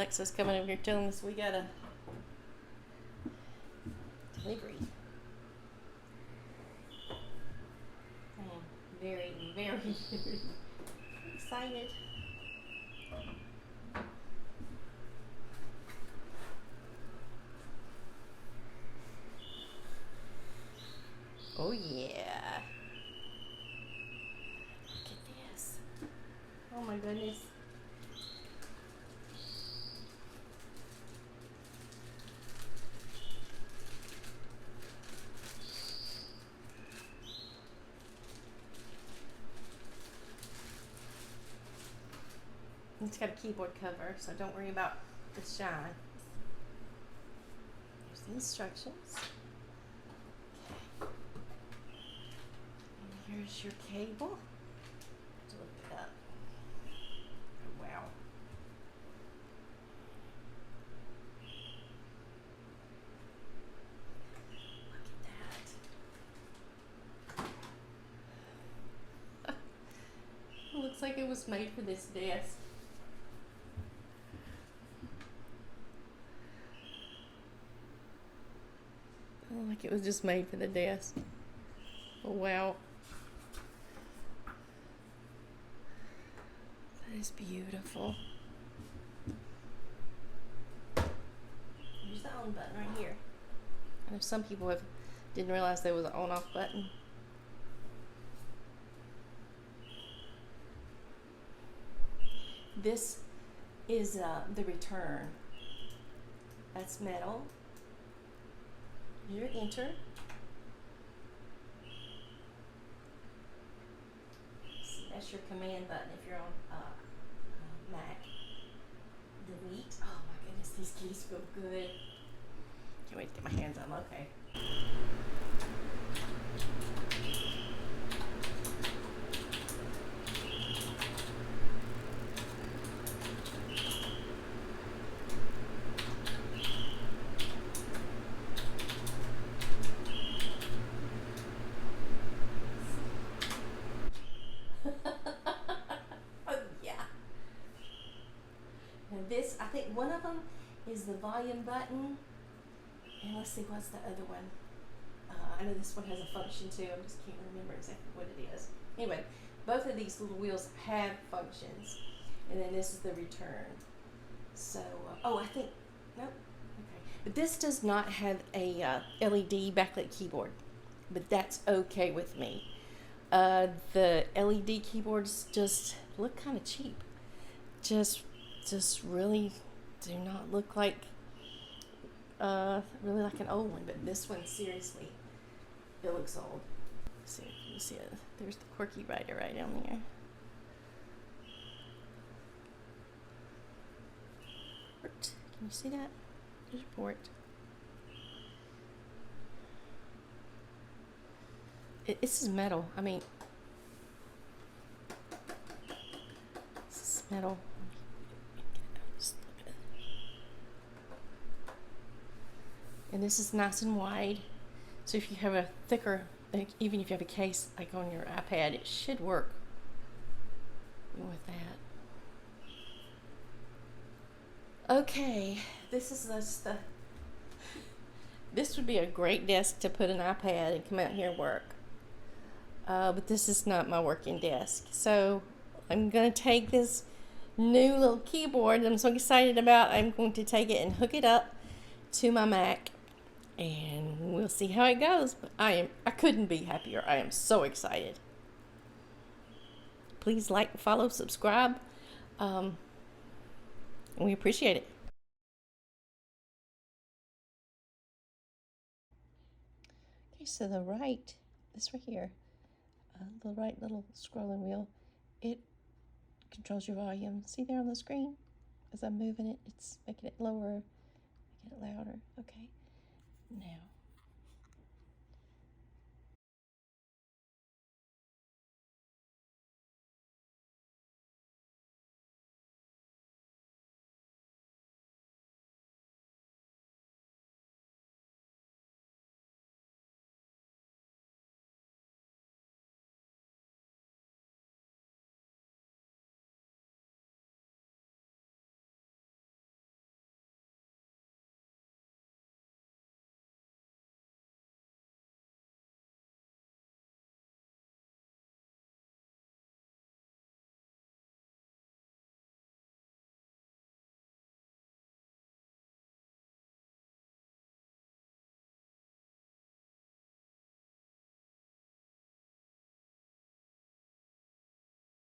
Alexa's coming over here telling us we got a delivery. I am very, very, very excited. Oh yeah. Look at this. Oh my goodness. It's got a keyboard cover, so don't worry about the shine. Here's the instructions. Okay. And here's your cable. To look it up. Oh, wow. Look at that. It looks like it was made for this desk. Like it was just made for the desk. Oh, wow. That is beautiful. There's the on button right here. I know some people didn't realize there was an on-off button. This is the return. That's metal. Your enter. See, that's your command button if you're on Mac. Delete. Oh my goodness, these keys feel good. Can't wait to get my hands on them. Okay. Oh yeah. And this, I think one of them is the volume button. And let's see, what's the other one? I know this one has a function too. I just can't remember exactly what it is. Anyway, both of these little wheels have functions. And then this is the return. So, oh, I think, nope. Okay. But this does not have a LED backlit keyboard. But that's okay with me. The LED keyboards just look kind of cheap. Just really do not look like really like an old one, but this one, seriously, it looks old. So you see it. There's the Quirky Writer right down there. Port. Can you see that? There's a port. This is metal. I mean, this is metal. And this is nice and wide. So if you have a thicker, like even if you have a case like on your iPad, it should work with that. Okay, this is just the. This would be a great desk to put an iPad and come out here and work. But this is not my working desk. So I'm going to take this new little keyboard that I'm so excited about. I'm going to take it and hook it up to my Mac. And we'll see how it goes. But I couldn't be happier. I am so excited. Please like, follow, subscribe. We appreciate it. Okay, so this right here, the right little scrolling wheel, it controls your volume. See there on the screen? As I'm moving it, it's making it lower, making it louder. Okay. Now,